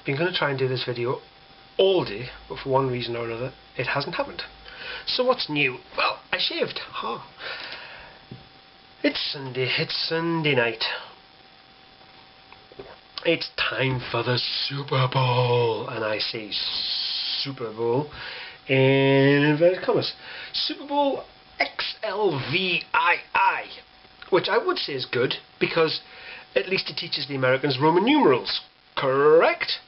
Been going to try and do this video all day, but for one reason or another, it hasn't happened. So what's new? Well, I shaved. It's Sunday night. It's time for the Super Bowl, and I say Super Bowl in inverted commas. Super Bowl XLVII, which I would say is good because at least it teaches the Americans Roman numerals. Correct?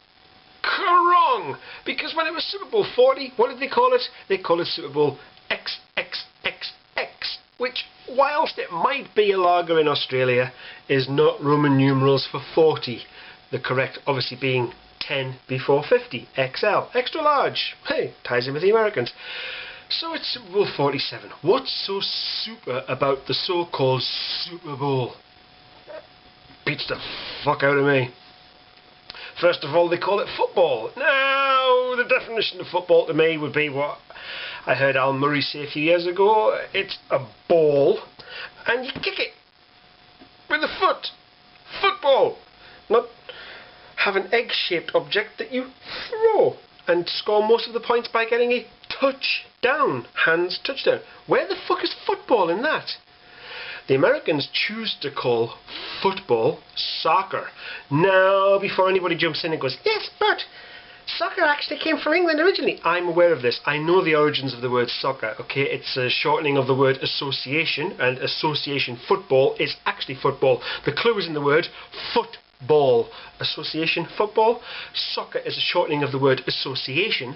Wrong! Because when it was Super Bowl 40, what did they call it? They called it Super Bowl XXXX, which, whilst it might be a lager in Australia, is not Roman numerals for 40. The correct obviously being 10 before 50. XL, extra large. Hey, ties in with the Americans. So it's Super Bowl 47. What's so super about the so-called Super Bowl? Beats the fuck out of me. First of all, they call it football. Now, the definition of football to me would be what I heard Al Murray say a few years ago. It's a ball, and you kick it with a foot. Football. Not have an egg-shaped object that you throw and score most of the points by getting a touchdown. Hands touchdown. Where the fuck is football in that? The Americans choose to call football soccer. Now, before anybody jumps in and goes, yes, but soccer actually came from England originally. I'm aware of this. I know the origins of the word soccer, okay? It's a shortening of the word association, and association football is actually football. The clue is in the word football. Association football. Soccer is a shortening of the word association.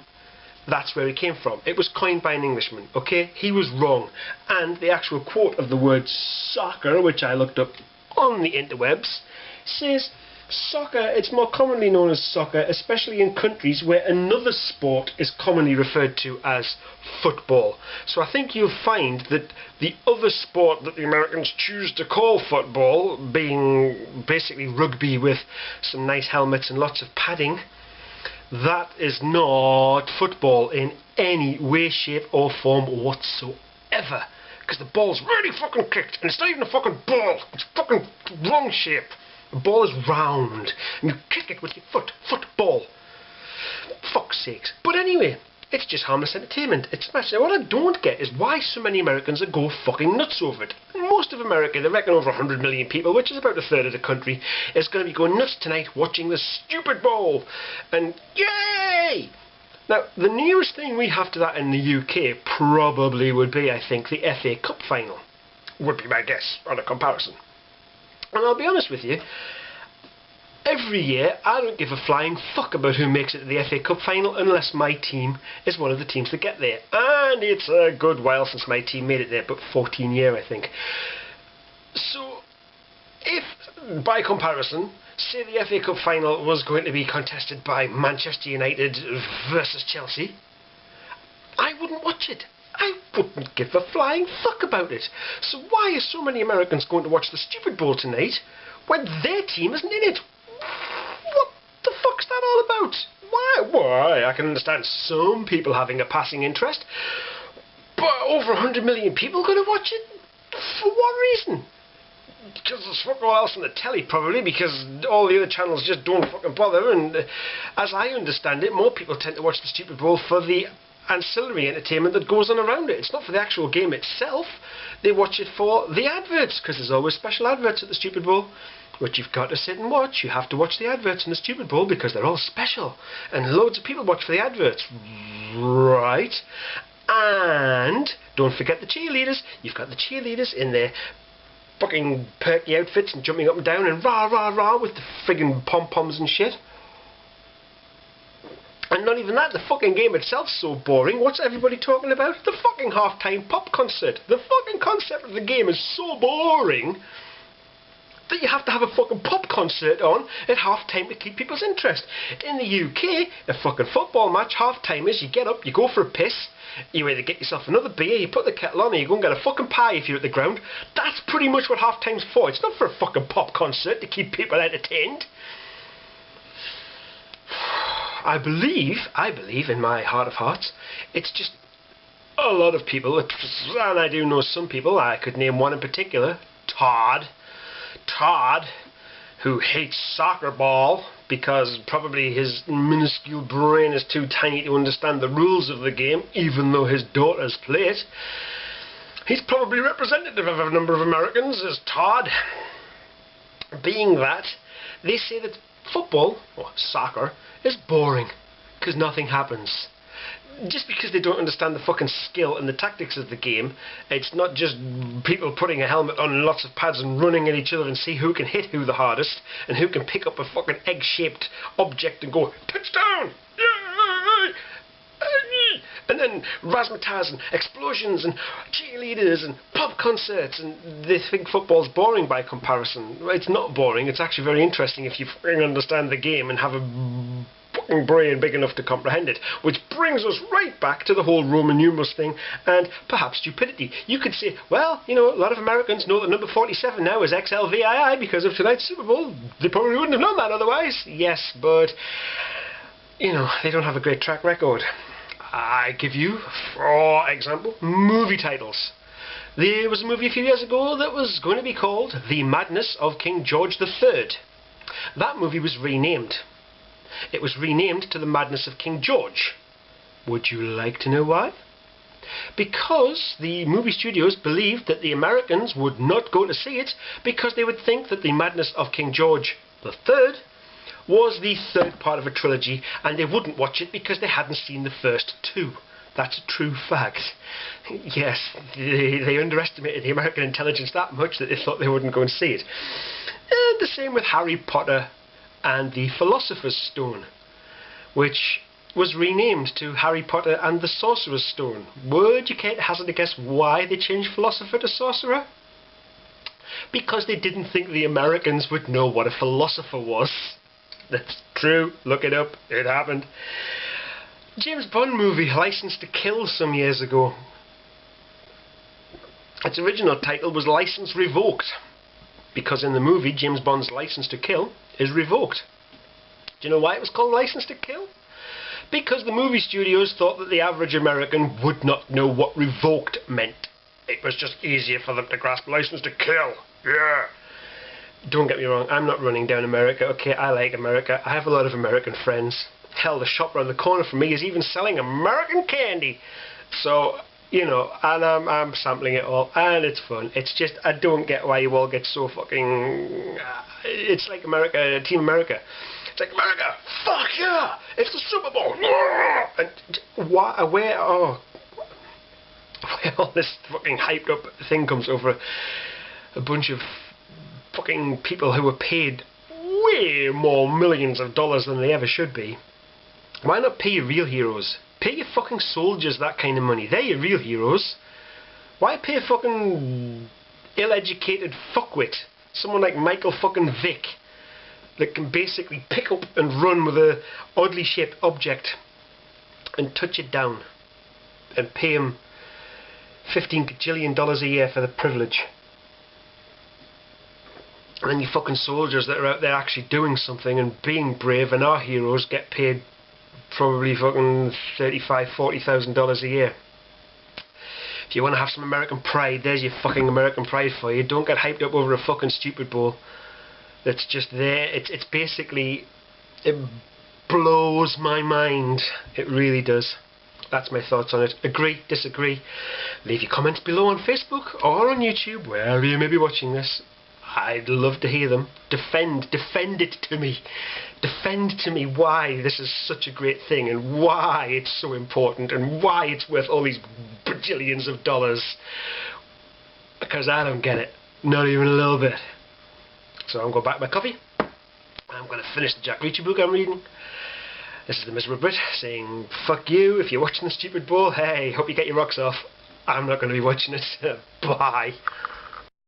That's where it came from. It was coined by an Englishman, okay? He was wrong. And the actual quote of the word soccer, which I looked up on the interwebs, says, soccer, it's more commonly known as soccer, especially in countries where another sport is commonly referred to as football. So I think you'll find that the other sport that the Americans choose to call football, being basically rugby with some nice helmets and lots of padding, that is not football in any way, shape or form whatsoever. Because the ball's really fucking kicked, and it's not even a fucking ball, it's fucking wrong shape. The ball is round, and you kick it with your foot. Football. Fuck's sakes. But anyway, it's just harmless entertainment. It's smashing. What I don't get is why so many Americans are go fucking nuts over it. Most of America, they reckon over 100 million people, which is about a third of the country, is going to be going nuts tonight watching the stupid bowl. And yay! Now, the nearest thing we have to that in the UK probably would be, I think, the FA Cup final. Would be my guess on a comparison. And I'll be honest with you, every year I don't give a flying fuck about who makes it to the FA Cup final unless my team is one of the teams that get there. And it's a good while since my team made it there, but 14 years I think. So, if, by comparison, say the FA Cup final was going to be contested by Manchester United versus Chelsea, I wouldn't watch it. I wouldn't give a flying fuck about it. So why are so many Americans going to watch the stupid bowl tonight when their team isn't in it? What the fuck's that all about? Why? I can understand some people having a passing interest, but over 100 million people going to watch it? For what reason? Because there's fuck all else on the telly, probably, because all the other channels just don't fucking bother, and as I understand it, more people tend to watch the stupid bowl for the ancillary entertainment that goes on around it. It's not for the actual game itself. They watch it for the adverts, because there's always special adverts at the stupid bowl, which you've got to sit and watch. You have to watch the adverts in the stupid bowl because they're all special, and loads of people watch for the adverts, right? And don't forget the cheerleaders. You've got the cheerleaders in their fucking perky outfits and jumping up and down and rah rah rah with the friggin' pom-poms and shit. And not even that, the fucking game itself's so boring. What's everybody talking about? The fucking half-time pop concert. The fucking concept of the game is so boring that you have to have a fucking pop concert on at half-time to keep people's interest. In the UK, a fucking football match, half-time is you get up, you go for a piss, you either get yourself another beer, you put the kettle on, or you go and get a fucking pie if you're at the ground. That's pretty much what half-time's for. It's not for a fucking pop concert to keep people entertained. I believe in my heart of hearts, it's just a lot of people, and I do know some people, I could name one in particular, Todd, who hates soccer ball because probably his minuscule brain is too tiny to understand the rules of the game, even though his daughters play it. He's probably representative of a number of Americans as Todd. Being that, they say that football, or soccer, is boring because nothing happens. Just because they don't understand the fucking skill and the tactics of the game. It's not just people putting a helmet on and lots of pads and running at each other and see who can hit who the hardest and who can pick up a fucking egg-shaped object and go, touchdown! Yay! And then razzmatazz and explosions and cheerleaders and pop concerts, and they think football's boring by comparison. It's not boring, it's actually very interesting if you fucking understand the game and have a fucking brain big enough to comprehend it. Which brings us right back to the whole Roman numerals thing and perhaps stupidity. You could say, well, you know, a lot of Americans know that number 47 now is XLVII because of tonight's Super Bowl. They probably wouldn't have known that otherwise. Yes, but, you know, they don't have a great track record. I give you, for example, movie titles. There was a movie a few years ago that was going to be called The Madness of King George III. That movie was renamed. It was renamed to The Madness of King George. Would you like to know why? Because the movie studios believed that the Americans would not go to see it because they would think that The Madness of King George III was the third part of a trilogy and they wouldn't watch it because they hadn't seen the first two. That's a true fact. Yes, they underestimated the American intelligence that much that they thought they wouldn't go and see it. And the same with Harry Potter and the Philosopher's Stone, which was renamed to Harry Potter and the Sorcerer's Stone. Would you care to hazard a guess why they changed philosopher to sorcerer? Because they didn't think the Americans would know what a philosopher was. That's true, look it up, it happened. James Bond movie, License to Kill, some years ago. Its original title was License Revoked, because in the movie James Bond's license to kill is revoked. Do you know why it was called License to Kill? Because the movie studios thought that the average American would not know what revoked meant. It was just easier for them to grasp license to kill. Yeah. Don't get me wrong, I'm not running down America. Okay, I like America. I have a lot of American friends. Hell, the shop around the corner from me is even selling American candy. So, you know, and I'm sampling it all, and it's fun. It's just, I don't get why you all get so fucking... it's like America, Team America. It's like, America, fuck yeah! It's the Super Bowl! And where all this fucking hyped up thing comes over a bunch of fucking people who were paid way more millions of dollars than they ever should be. Why not pay your real heroes? Pay your fucking soldiers that kind of money. They're your real heroes. Why pay a fucking ill-educated fuckwit, someone like Michael fucking Vick, that can basically pick up and run with a oddly shaped object and touch it down and pay him $15 gajillion a year for the privilege? And then you fucking soldiers that are out there actually doing something and being brave, and our heroes get paid probably fucking $35,000, $40,000 a year. If you want to have some American pride, there's your fucking American pride for you. Don't get hyped up over a fucking stupid bull that's just there. It's basically, it blows my mind. It really does. That's my thoughts on it. Agree, disagree? Leave your comments below on Facebook or on YouTube, wherever you may be watching this. I'd love to hear them. Defend it to me. Defend to me why this is such a great thing and why it's so important and why it's worth all these bajillions of dollars. Because I don't get it. Not even a little bit. So I'm going back to my coffee. I'm going to finish the Jack Reacher book I'm reading. This is the Miserable Brit saying, fuck you, if you're watching the stupid bull, hey, hope you get your rocks off. I'm not going to be watching it. Bye.